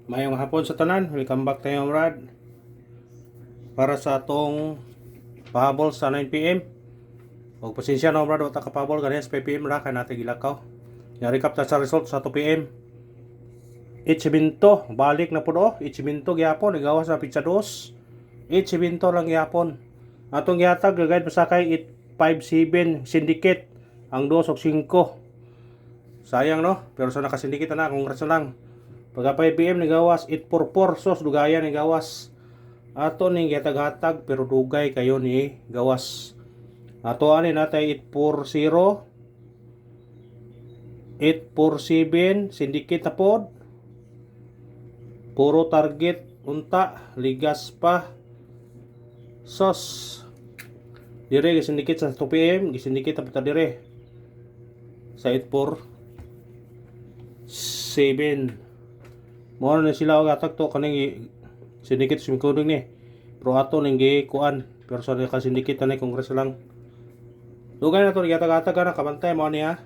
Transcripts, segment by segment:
Mayong hapon sa tanan, welcome back tayo Brad. Para sa atong pahabol sa 9pm. Huwag pasensya na Brad, wata ka pahabol ganyan sa 5pm ra, kaya natin gilakaw. Recap ta sa result sa 2pm. Ichibinto, balik na po do. Ichibinto gyapon, igawas sa pizza 2. Ichibinto lang gyapon. Atong gihatag, gagayad pasakay 857 syndicate. Ang 2 og 5. Sayang no, pero sa nakasindikit na, congrats na lang. Pagka 5pm nagawas 844 sos dugayan ni gawas. Ato ning gihatag-hatag pero dugay kayo ni gawas. Ato ani natay 840 847 syndicate na pod. Puro target unta, ligas pa. Sos. Dire gisindikit sa 2pm, gisindikit na pata dire. Sa 847 mo na sila og atak to kaning syndicate sumikuding ni. Pero ato ning gikuan, pero sa ka syndicate na kongres lang. Dugay na to gihatag-hatag na kabantay mo niya.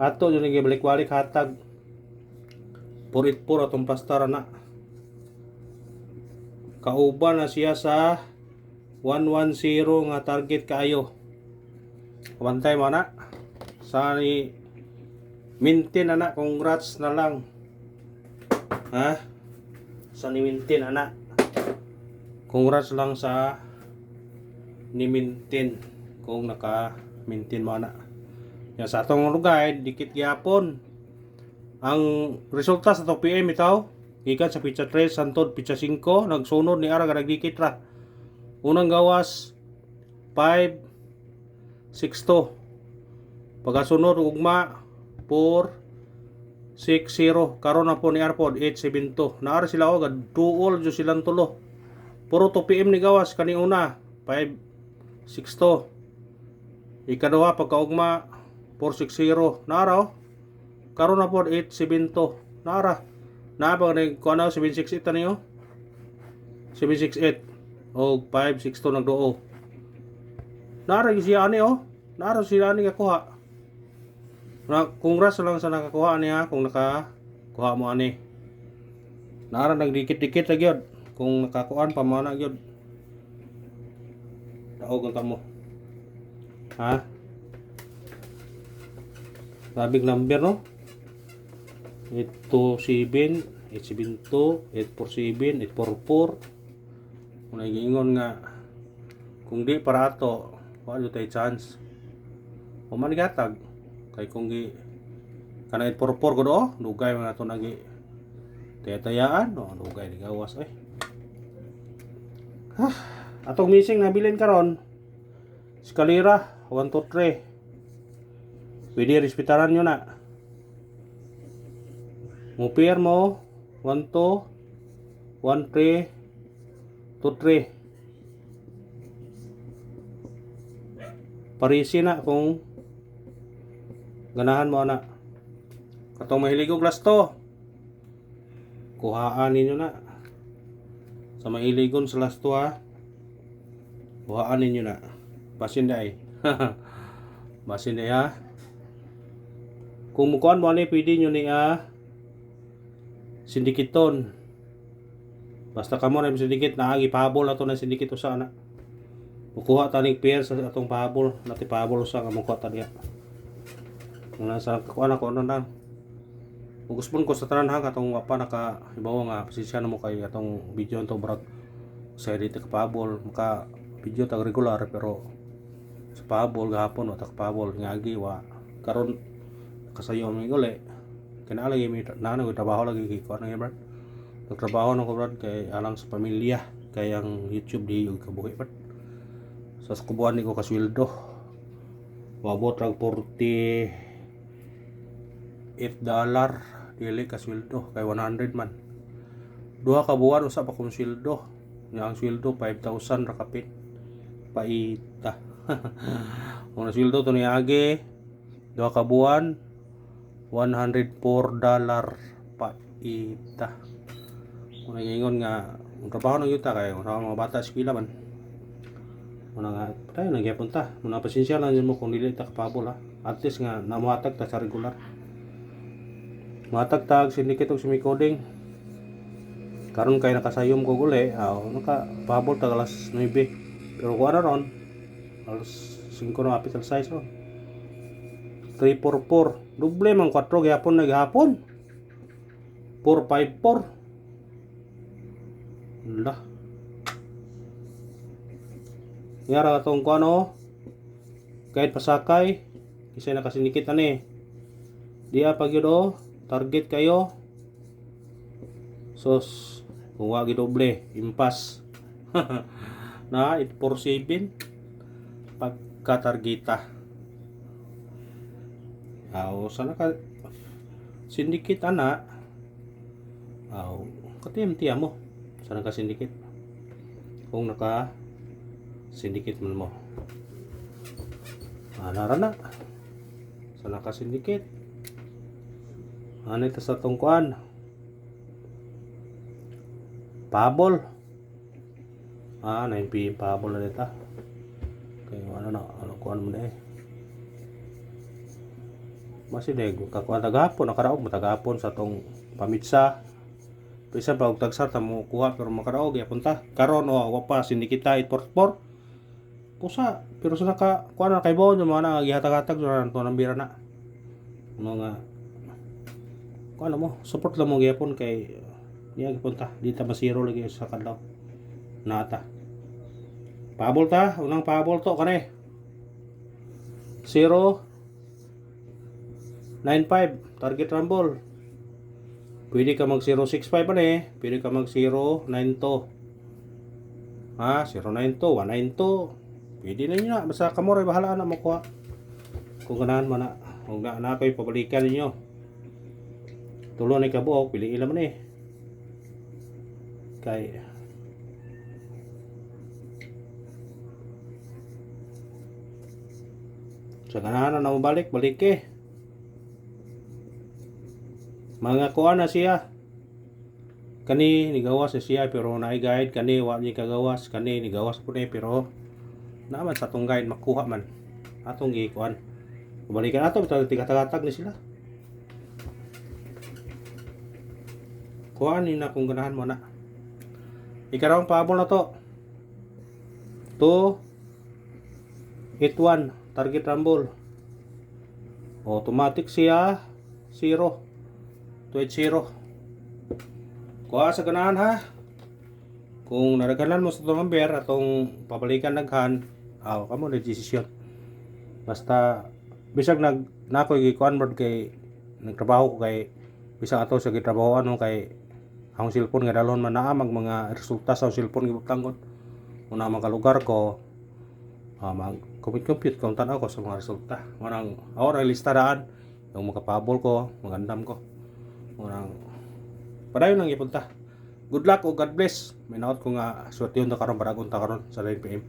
Ato yun ning balik-balik hatag. Purit-pur atong pastar na. Kauban na siya sa 110 nga target kaayo. Kabantay mo na. Sa ni maintain na, congrats na lang. Ha? Sa ni-maintain anak. Congrats lang sa ni-maintain kung naka-maintain mo anak. Yan sa atong lugay, dikit gyapon. Ang resulta sa 2pm itaw, gikan sa pizza 3 santod pizza 5, nagsunod ni ara nagdikit ra. Unang gawas 562. Pagkasunod ugma 460, karon na po ni Arpod 872. Naara sila og duol jud silang tulo. Puro 2pm ni gawas kani una 562. Ikaduha pagkaugma 460. Naara karon na po 872. Naara. Na ba ni kuno 768 niyo? 768 og 562 nagduo. Naara siya ani Naara sila ani kakuha. Congrats lang sa nakakuha niya kung nakakuha mo ani. Nara nagdikit-dikit lagi yun. Kung nakakuhaan pa mo na yun. Daog ang mo. Ha? Sabing number no? 827, 872, 847, 844. Kung nag-iingon nga kung di para ato, wala tayo chance. O manigatag. Kay kung gi kana 844 gud dugay man ato nagi tayaan dugay ni gawas atong missing nabilin karon eskalera 1 2 3 pwede respetaran nyo na mupier mo 1 2 1 3 2 3 parisi na kung ganahan mo na. Katong mahilig og lasto. Kuhaan ninyo na. Sa mahiligon sa lasto ha. Kuhaan ninyo na. Basin day. Basin day ha. Kung mukuan mo ni pwede nyo ni sindikiton. Basta kamo na sindikit na pahabol ato na sindikit usa na. Mukuha taning pair sa atong pahabol, nati pahabol usa nga mukuha ta diha. Nasa kuan ako lang. Uguspon ko sa tanan ha katong wapa naka ibaw nga pasensya na mo kay atong video to brag sa edit ka pahabol maka video tag regular pero sa pahabol gahapon wa ta pahabol ngagi wa karon kasayo mi uli kinala gyud mi na trabaho lagi kay kuan nga brad. Nagtrabaho na ko brad kay alang sa pamilya kay ang YouTube di og kabuhi brad. Sa kubuan ni ko kasweldo. Wabot rag 40 $8 dili ka sweldo kay 100 man. Duha ka buwan usa pa kong sweldo. Nga ang sweldo 5,000 ra kapit. Paita. Kung na sweldo to niagi duha ka buwan $104 paita. Kung nagingon nga ang trabaho ng yuta kay mga bata eskwela man. Muna nga tayo nagyapon ta. Muna pasensya lang mo kung dili ta kapabol ha. At least nga namuhatag ta sa regular. Matagtag syndicate og sumicoding Karon kay nakasayom ko guli, naka pahabol tag alas 9. Pero kuha na ron, alas 5 na apit ang size ron. 344. Doble man 4 gyapon na gihapon. 454. Lah. Yara atong kuano. Kahit pasakay, isa nakasinikit ani. Diya pag yun target kayo. Sos, kung wagi doble, impas. Na 847 pagka-targeta. Sana ka sindikit ana. Katim-tiya mo. Sana ka sindikit. Kung naka sindikit man mo. Narana. Sana ka sindikit. Ano ito sa tungkuan? Pabol. 9 PM pabol na dito. Kaya ano kuan mo na eh. Masih dego kakuan tagapon nakaraog matagapon sa tong pamitsa. Pisa pa og tagsar ta mo kuha pero makaraog yapon ta. Karon wa pa sindikita 844. Kusa pero sa naka kuan na kay bon mo na gihatag-hatag duran to nang bira na. Mga kuan mo support lang mo gyapon kay niya gipunta dita masiro lagi sa kadlaw. Nata. Pabol ta, unang pabol to kani. 095 target rumble. Pwede ka mag 065 ani, pwede ka mag 092. 092, 192. Pwede na niyo na, basta kamo ray bahala na makuha. Kung ganahan man na, kung na ko'y pabalikan ninyo. Tulo na ikabuok, pili ila man eh. Kay sa ganahan na mabalik, balik eh. Mga kuha na siya. Kani nigawas siya pero naay guide kani wa ni kagawas kani nigawas po ni pero naman sa tong guide makuha man atong gikuan. Balikan ato bitaw tigatag ni sila. Kuha ni na kung ganahan mo na. Ikarawang pabol na to. 281 target rumble. Automatic siya 0 280. Kuha sa ganahan ha. Kung naraganan mo sa itong number atong pabalikan naghan, kamo na desisyon. Basta bisag nakoy gi-convert kay nagtrabaho ko kay bisag ato sa gitrabahoan no kay ang cellphone nga dalon man naa mga resulta sa cellphone gibutanggon. Una mga lugar ko mag compute kung tanaw ko sa mga resulta. Manang ora listadaan yung makapabol ko, magandam ko. Manang padayon lang ipunta. Good luck o God bless. May naot ko nga swerte yun na karon baragong ta karon sa 9 PM.